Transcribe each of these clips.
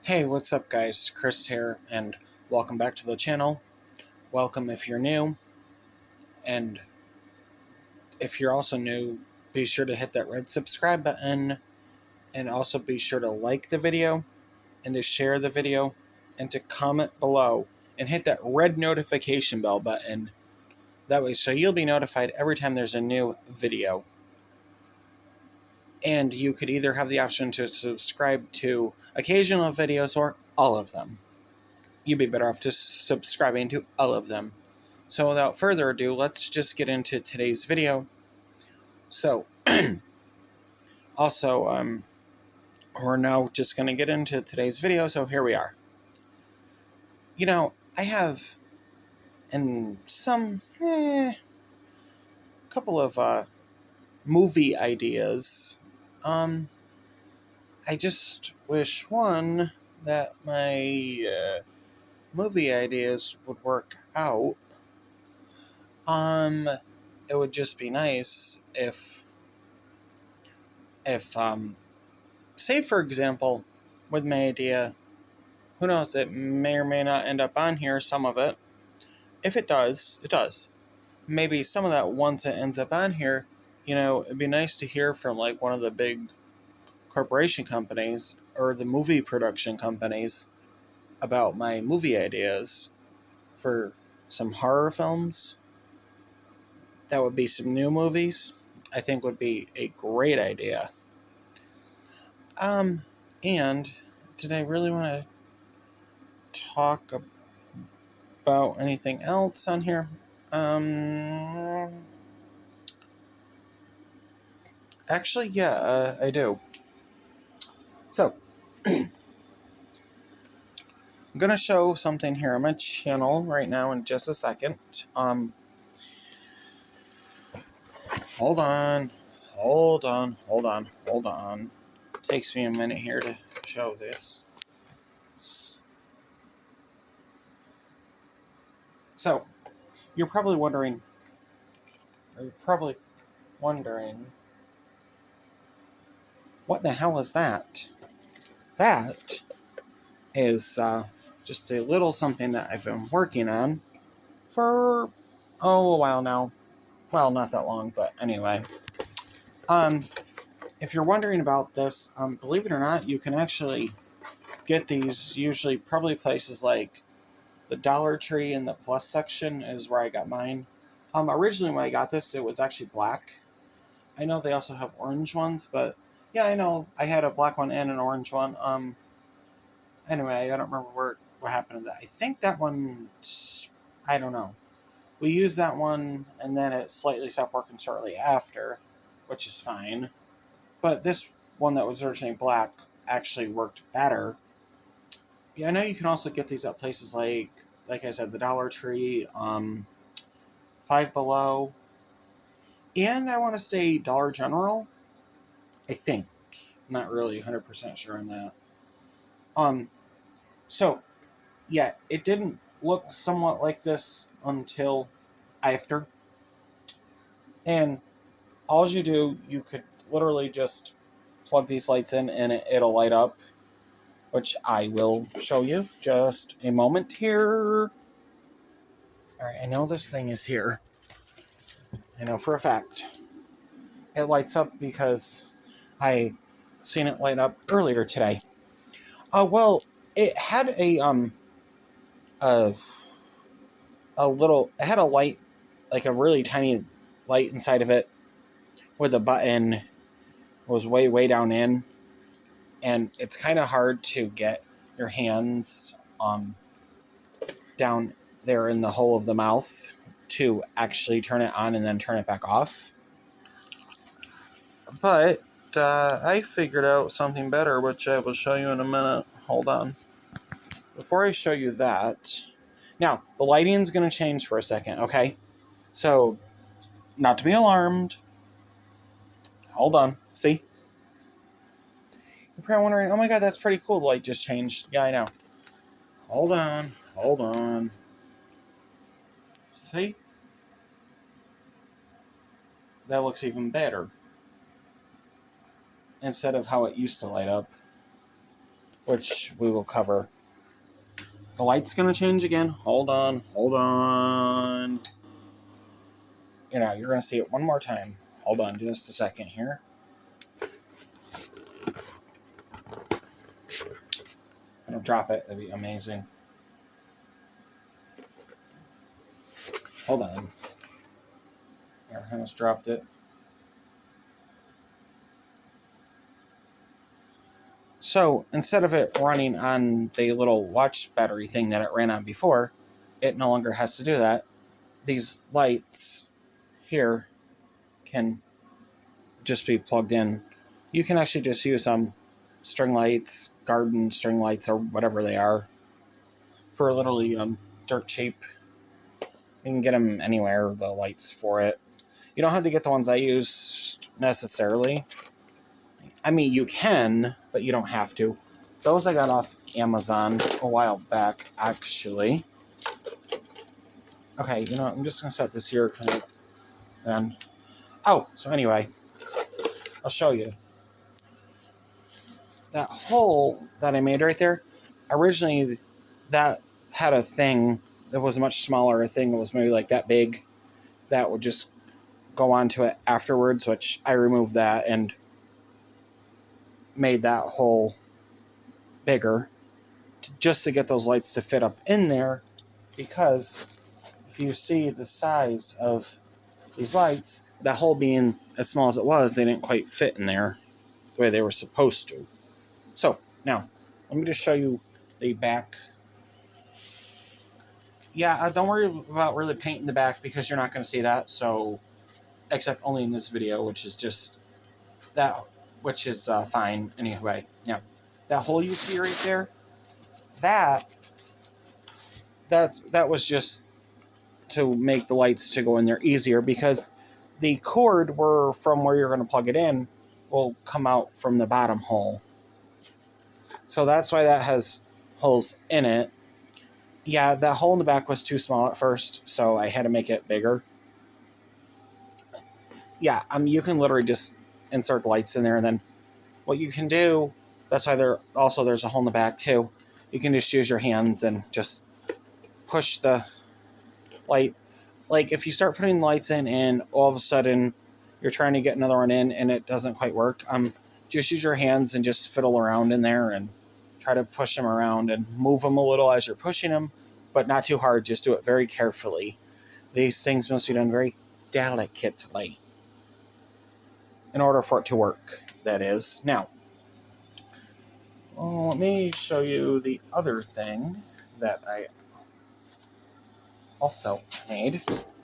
Hey, what's up guys? Chris here, and welcome back to the channel. Welcome if you're new, and if you're also new, be sure to hit that red subscribe button, and also be sure to like the video, and to share the video, and to comment below, and hit that red notification bell button. That way, so you'll be notified every time there's a new video. And you could either have the option to subscribe to occasional videos or all of them. You'd be better off just subscribing to all of them. So without further ado, let's just get into today's video. So, we're now just going to get into today's video, so here we are. I have couple of movie ideas. I just wish, one, that my movie ideas would work out. It would just be nice if say for example, with my idea, who knows, it may or may not end up on here, some of it. If it does, it does. Maybe some of that, once it ends up on here, it'd be nice to hear from like one of the big corporation companies or the movie production companies about my movie ideas for some horror films. That would be some new movies. I think would be a great idea. And did I really want to talk about anything else on here? Actually, yeah, I do. So, I'm going to show something here on my channel right now in just a second. Hold on. Takes me a minute here to show this. So, you're probably wondering, what the hell is that? That is just a little something that I've been working on for, a while now. Well, not that long, but anyway. If you're wondering about this, believe it or not, you can actually get these usually probably places like the Dollar Tree in the Plus section is where I got mine. Originally when I got this, it was actually black. I know they also have orange ones, but yeah, I know I had a black one and an orange one. Anyway, I don't remember what happened to that. I think that one, I don't know. We used that one, and then it slightly stopped working shortly after, which is fine. But this one that was originally black actually worked better. Yeah, I know you can also get these at places like I said, the Dollar Tree, Five Below, and I want to say Dollar General. I think. I'm not really 100% sure on that. So, yeah, it didn't look somewhat like this until after. And all you do, you could literally just plug these lights in and it'll light up, which I will show you just a moment here. Alright, I know this thing is here. I know for a fact. It lights up because I seen it light up earlier today. Well, it had a it had a light, like a really tiny light inside of it, where the button was way down in, and it's kind of hard to get your hands down there in the hole of the mouth to actually turn it on and then turn it back off. But I figured out something better, which I will show you in a minute. Hold on. Before I show you that, now the lighting's going to change for a second, okay? So, not to be alarmed. Hold on. See? You're probably wondering, oh my god, that's pretty cool. The light just changed. Yeah, I know. Hold on. See? That looks even better. Instead of how it used to light up. which we will cover. The light's going to change again. Hold on. You're going to see it one more time. Hold on just a second here. I'm going to drop it. That'd be amazing. Hold on. I almost dropped it. So instead of it running on the little watch battery thing that it ran on before, it no longer has to do that. These lights here can just be plugged in. You can actually just use some string lights, garden string lights, or whatever they are, for literally dirt cheap. You can get them anywhere, the lights for it. You don't have to get the ones I use necessarily. I mean, you can, but you don't have to. Those I got off Amazon a while back, actually. Okay, I'm just going to set this here. Then. Oh, so anyway, I'll show you. That hole that I made right there, originally that had a thing that was much smaller, a thing that was maybe like that big, that would just go onto it afterwards, which I removed that and made that hole bigger just to get those lights to fit up in there, because if you see the size of these lights, that hole being as small as it was, they didn't quite fit in there the way they were supposed to. So now let me just show you the back. Yeah, don't worry about really painting the back because you're not going to see that, so except only in this video, which is just that, which is fine anyway. Yeah, that hole you see right there, that was just to make the lights to go in there easier, because the cord from where you're going to plug it in will come out from the bottom hole. So that's why that has holes in it. Yeah, that hole in the back was too small at first, so I had to make it bigger. Yeah, you can literally just insert the lights in there, and then what you can do, that's why there's a hole in the back too. You can just use your hands and just push the light. Like if you start putting lights in and all of a sudden you're trying to get another one in and it doesn't quite work, just use your hands and just fiddle around in there and try to push them around and move them a little as you're pushing them, but not too hard. Just do it very carefully. These things must be done very delicately in order for it to work, that is. Now, let me show you the other thing that I also made.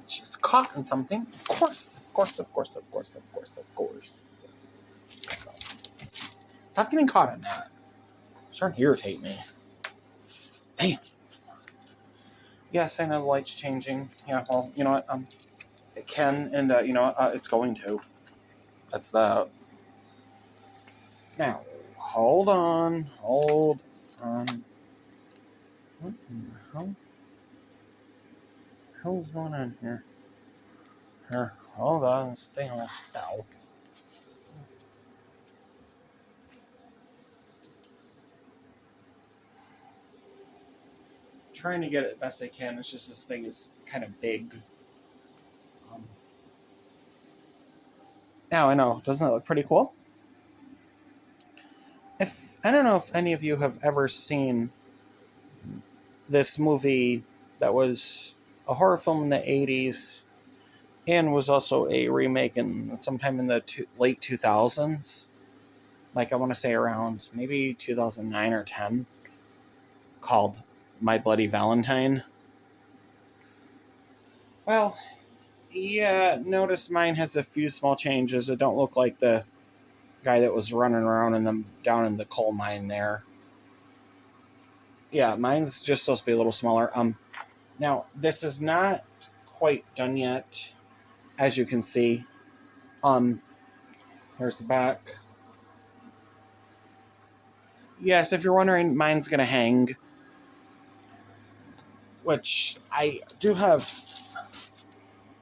She's caught in something. Of course. Stop getting caught in that. It's starting to irritate me. Damn. Yes, I know the light's changing. Yeah, well, you know what? It can, and you know what? It's going to. That's that. Now, hold on. What in the hell's going on here? Here, hold on. This thing almost fell. Trying to get it best I can. It's just this thing is kind of big. Now I know. Doesn't that look pretty cool? I don't know if any of you have ever seen this movie that was a horror film in the 80s and was also a remake sometime in the late 2000s. Like I want to say around maybe 2009 or 10, called My Bloody Valentine. Well, yeah, notice mine has a few small changes. It don't look like the guy that was running around down in the coal mine there. Yeah, mine's just supposed to be a little smaller. Now this is not quite done yet, as you can see. Here's the back. Yes, if you're wondering, mine's gonna hang, which I do have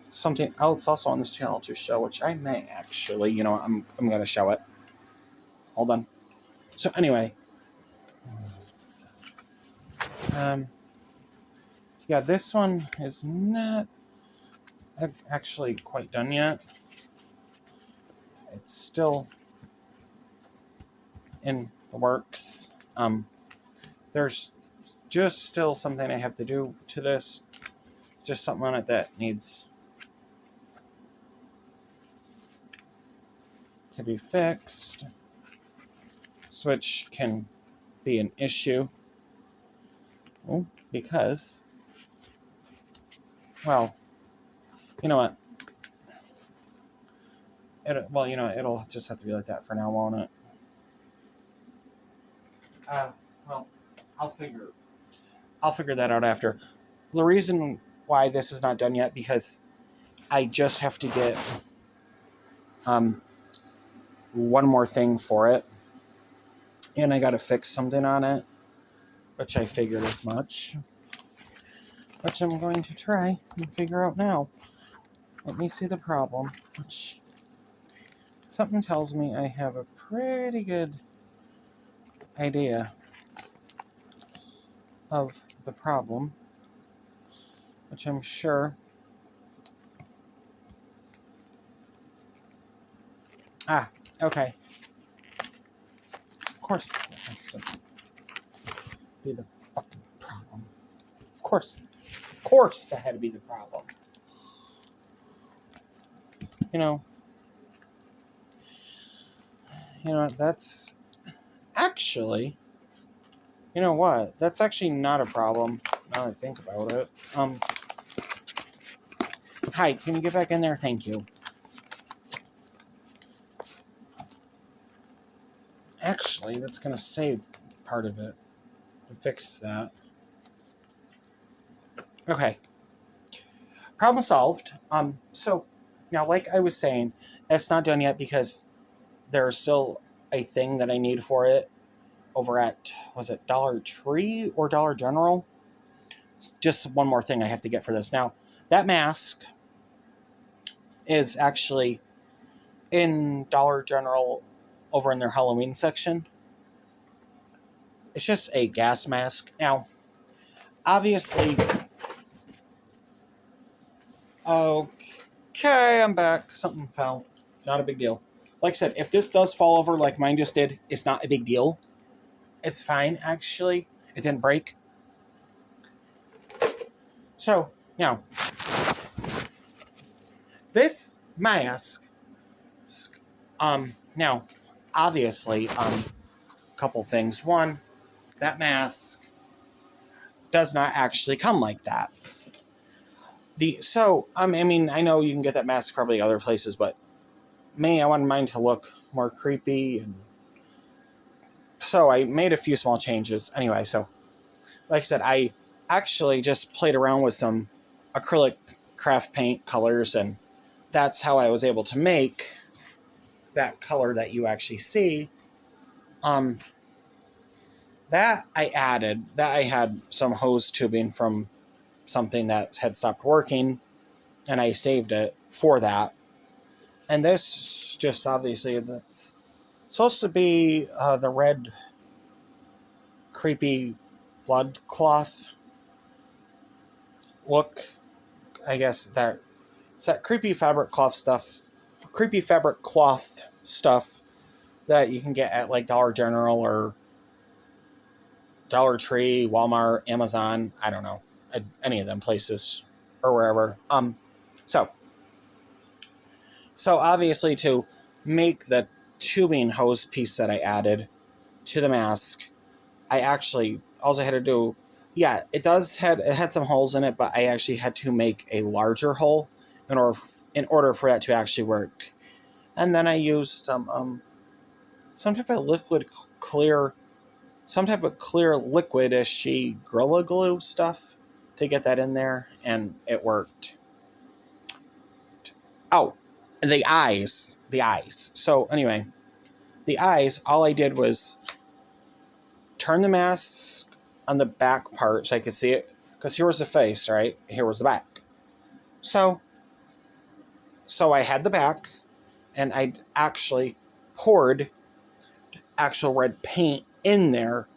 something else also on this channel to show, which I may actually, I'm gonna show it. Hold on. So anyway, Yeah, this one is not actually quite done yet. It's still in the works. There's just still something I have to do to this. It's just something on it that needs to be fixed, which can be an issue. Well, because, well, you know what? It'll just have to be like that for now, won't it? Well, I'll figure that out after. The reason why this is not done yet because I just have to get one more thing for it, and I got to fix something on it, which I figured as much, which I'm going to try and figure out now. Let me see the problem, which something tells me I have a pretty good idea of the problem, which I'm sure. Okay. Of course that has to be the fucking problem. Of course that had to be the problem. That's actually, you know what? That's actually not a problem now that I think about it. Hi, can you get back in there? Thank you. Actually, that's going to save part of it to fix that. Okay. Problem solved. So, now, like I was saying, it's not done yet because there's still a thing that I need for it over at, was it Dollar Tree or Dollar General? It's just one more thing I have to get for this. Now, that mask is actually in Dollar General over in their Halloween section. It's just a gas mask. Now, obviously, okay, I'm back. Something fell. Not a big deal. Like I said, if this does fall over like mine just did, it's not a big deal. It's fine, actually. It didn't break. So, now, this mask, now, obviously, a couple things. One, that mask does not actually come like that. I know you can get that mask probably other places, but I wanted mine to look more creepy, and so I made a few small changes. Anyway, so like I said, I actually just played around with some acrylic craft paint colors, and that's how I was able to make that color that you actually see. That I had some hose tubing from something that had stopped working, and I saved it for that. And this just obviously it's supposed to be the red creepy blood cloth look. I guess it's that creepy fabric cloth stuff that you can get at like Dollar General or Dollar Tree, Walmart, Amazon. I don't know, any of them places or wherever. So obviously to make the tubing hose piece that I added to the mask, I actually also had to do, yeah, it had some holes in it, but I actually had to make a larger hole in order for that to actually work. And then I used some type of clear liquidish Gorilla Glue stuff to get that in there, and it worked. Oh, the eyes. So anyway, the eyes, all I did was turn the mask on the back part so I could see it. Because here was the face, right? Here was the back. So I had the back, and I actually poured actual red paint in there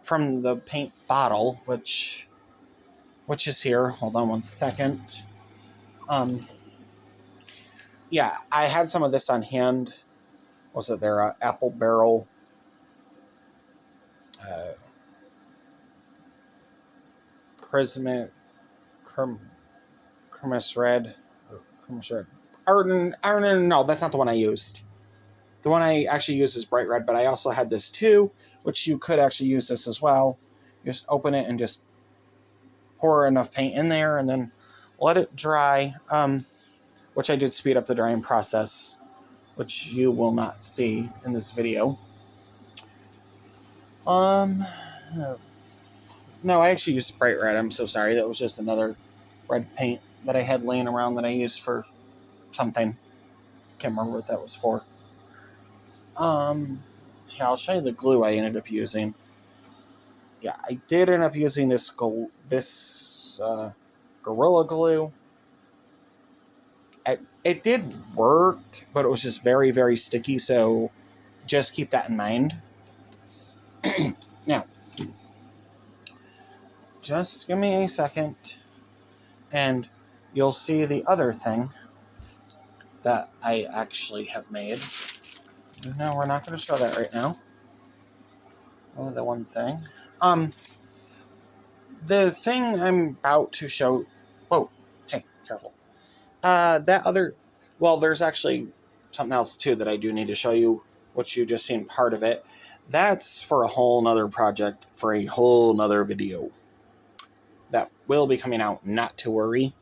from the paint bottle, which is here. Hold on one second. Yeah, I had some of this on hand. Was it their Apple Barrel? Christmas Red. Or no, that's not the one I used. The one I actually used is Bright Red, but I also had this too, which you could actually use this as well. Just open it and just pour enough paint in there and then let it dry, which I did speed up the drying process, which you will not see in this video. No, I actually used Bright Red. I'm so sorry. That was just another red paint that I had laying around that I used for something. Can't remember what that was for. Yeah, I'll show you the glue I ended up using. Yeah, I did end up using this Gorilla Glue. It did work, but it was just very, very sticky, so just keep that in mind. Now, just give me a second, and you'll see the other thing that I actually have made. No, we're not going to show that right now. Only the one thing. The thing I'm about to show... Whoa, hey, careful. There's actually something else too that I do need to show you, which you just seen part of it. That's for a whole nother project, for a whole nother video that will be coming out, not to worry.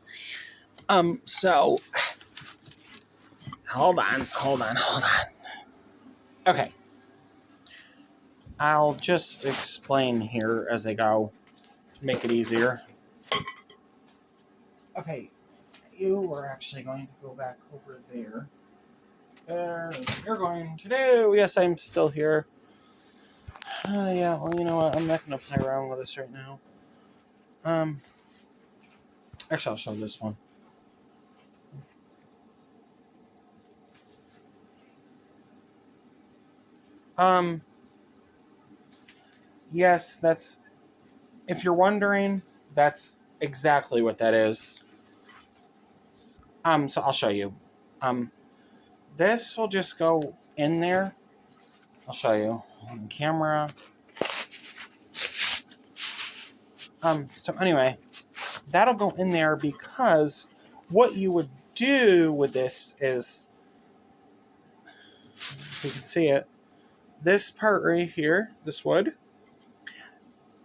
So hold on. Okay. I'll just explain here as I go to make it easier. Okay, you are actually going to go back over there. You're going to do... Yes, I'm still here. Yeah, well, you know what? I'm not going to play around with this right now. Actually, I'll show this one. Yes, that's... If you're wondering, that's exactly what that is. So I'll show you. This will just go in there. I'll show you on camera. So anyway, that'll go in there because what you would do with this is, if you can see it, this part right here, this wood,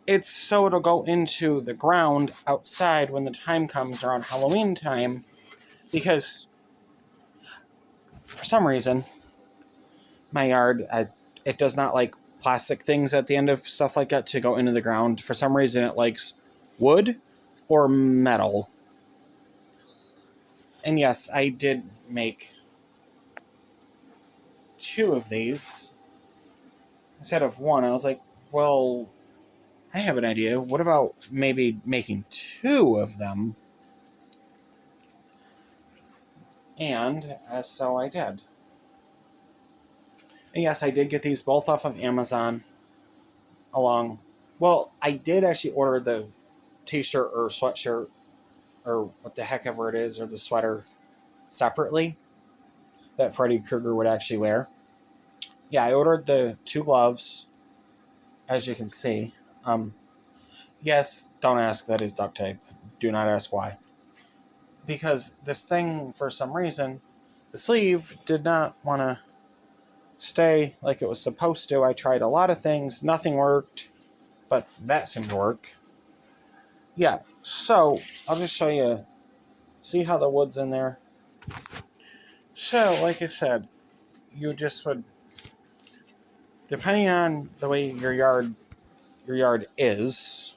it's so it'll go into the ground outside when the time comes around Halloween time, because for some reason, my yard, it does not like plastic things at the end of stuff like that to go into the ground. For some reason, it likes wood or metal. And yes, I did make 2 of these instead of 1. I was like, well, I have an idea. What about maybe making 2 of them? And so I did. And yes, I did get these both off of Amazon I did actually order the t-shirt or sweatshirt or what the heck ever it is, or the sweater separately that Freddy Krueger would actually wear. Yeah, I ordered the 2 gloves, as you can see. Yes, don't ask, that is duct tape. Do not ask why. Because this thing, for some reason, the sleeve did not want to stay like it was supposed to. I tried a lot of things, nothing worked, but that seemed to work. Yeah, so I'll just show you. See how the wood's in there? So, like I said, you just would, depending on the way your yard is,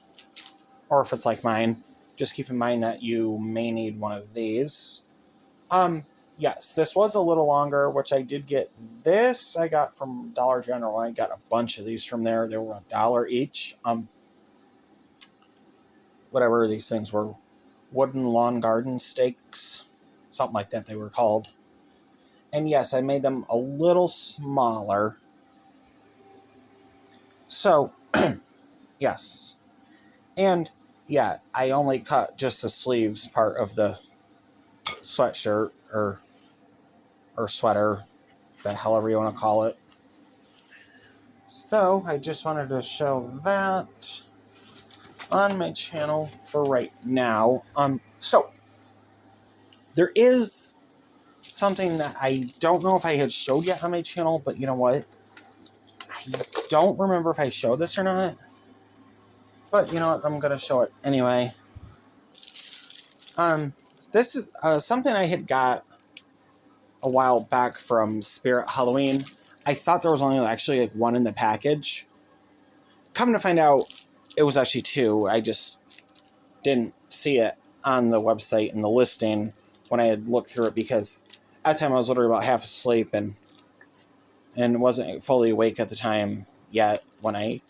or if it's like mine, just keep in mind that you may need one of these. Yes, this was a little longer, which I did get. This I got from Dollar General. I got a bunch of these from there. They were $1 each. Whatever these things were, wooden lawn garden stakes, something like that they were called. And yes, I made them a little smaller. So, Yes. And, yeah, I only cut just the sleeves part of the sweatshirt or sweater, however you want to call it. So, I just wanted to show that on my channel for right now. So, there is something that I don't know if I had showed yet on my channel, but you know what? I don't remember if I showed this or not. But you know what? I'm going to show it anyway. This is something I had got a while back from Spirit Halloween. I thought there was only actually like one in the package. Coming to find out, it was actually two. I just didn't see it on the website in the listing when I had looked through it, because at the time I was literally about half asleep and wasn't fully awake at the time yet when I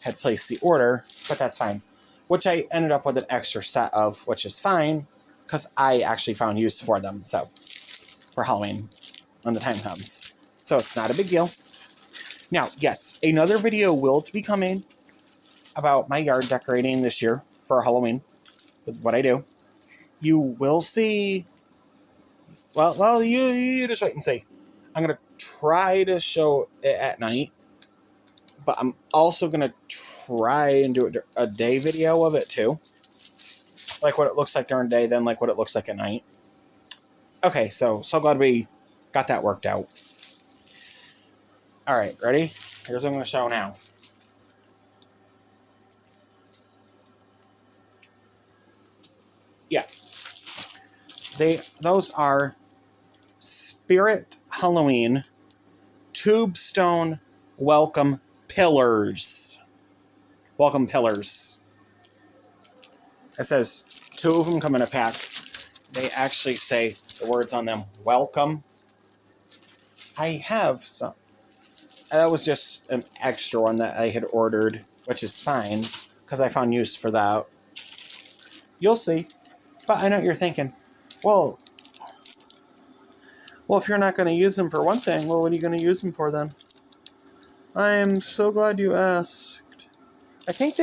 had placed the order, but that's fine. Which I ended up with an extra set of, which is fine, because I actually found use for them, so, for Halloween, when the time comes. So it's not a big deal. Now, yes, another video will be coming about my yard decorating this year for Halloween, with what I do. You will see, well, you just wait and see. I'm going to try to show it at night, but I'm also going to try and do a day video of it too. Like what it looks like during the day, then like what it looks like at night. Okay, so glad we got that worked out. All right, ready? Here's what I'm going to show now. Yeah. Those are Spirit Halloween Tubestone Welcome Pillars. Welcome Pillars. It says 2 of them come in a pack. They actually say the words on them, welcome. I have some. That was just an extra one that I had ordered, which is fine, because I found use for that. You'll see. But I know what you're thinking. Well, if you're not going to use them for one thing, well, what are you going to use them for then? I am so glad you asked. I think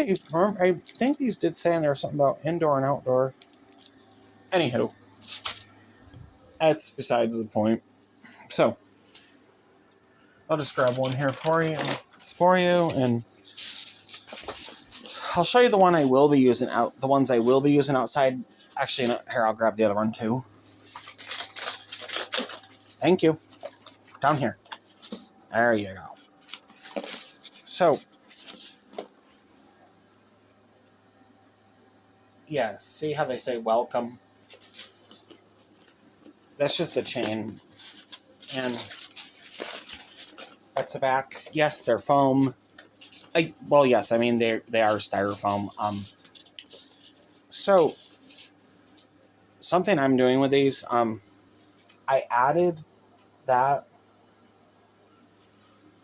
these did say in there something about indoor and outdoor. Anywho, that's besides the point. So, I'll just grab one here for you, and I'll show you the one I will be using the ones I will be using outside. Actually, no, here, I'll grab the other one too. Thank you. Down here. There you go. So, yeah, see how they say welcome? That's just the chain. And that's the back. Yes, they're foam. Yes, I mean, they are styrofoam. So, something I'm doing with these, I added that.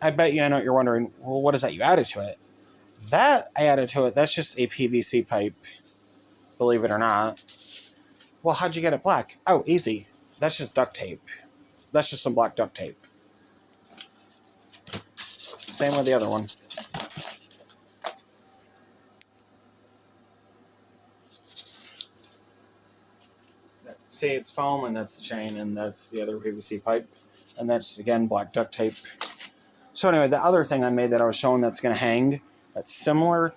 I bet you I know what you're wondering, well, what is that you added to it? That I added to it, that's just a PVC pipe, believe it or not. Well, how'd you get it black? Oh, easy. That's just duct tape. That's just some black duct tape. Same with the other one. See, it's foam, and that's the chain, and that's the other PVC pipe. And that's, again, black duct tape. So anyway, the other thing I made that I was showing that's going to hang, that's similar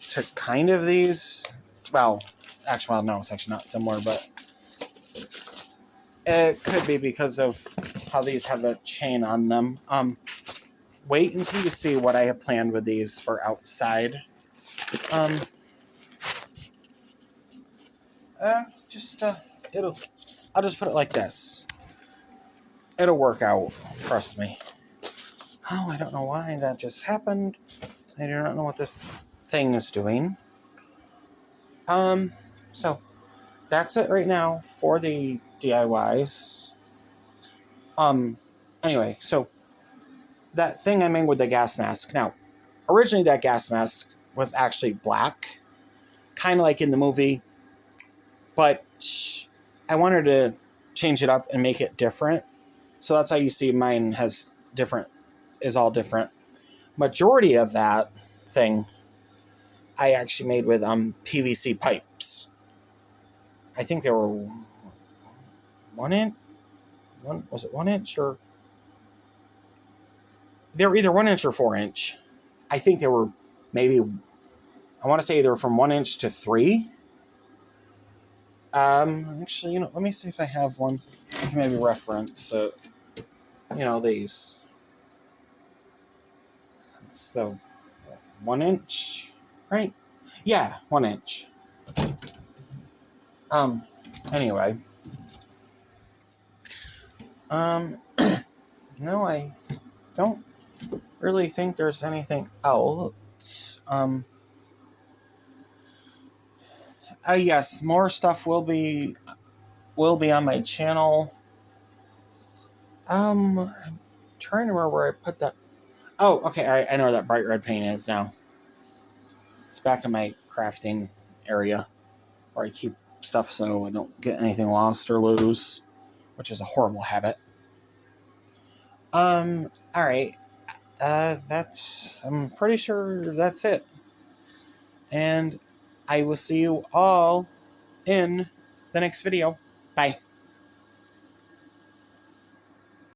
to kind of these. Well, actually, no, it's actually not similar, but it could be because of how these have a chain on them. Wait until you see what I have planned with these for outside. I'll just put it like this. It'll work out, trust me. Oh, I don't know why that just happened. I do not know what this thing is doing. So that's it right now for the DIYs. Anyway, so that thing I made with the gas mask. Now, originally that gas mask was actually black, kind of like in the movie, but I wanted to change it up and make it different. So that's how you see mine is all different. Majority of that, thing I actually made with PVC pipes. I think they were 1 inch. Was it 1 inch or? They were either 1 inch or 4 inch. I think they were maybe. I want to say they were from 1 inch to 3. Actually, let me see if I have one. I can maybe reference. These. It's the 1 inch, right? Yeah, 1 inch. Anyway. No, I don't really think there's anything else. Yes, more stuff will be on my channel. I'm trying to remember where I put that. Oh, okay, all right, I know where that bright red paint is now. It's back in my crafting area where I keep stuff so I don't get anything lost or lose, which is a horrible habit. All right. I'm pretty sure that's it. And I will see you all in the next video. Bye.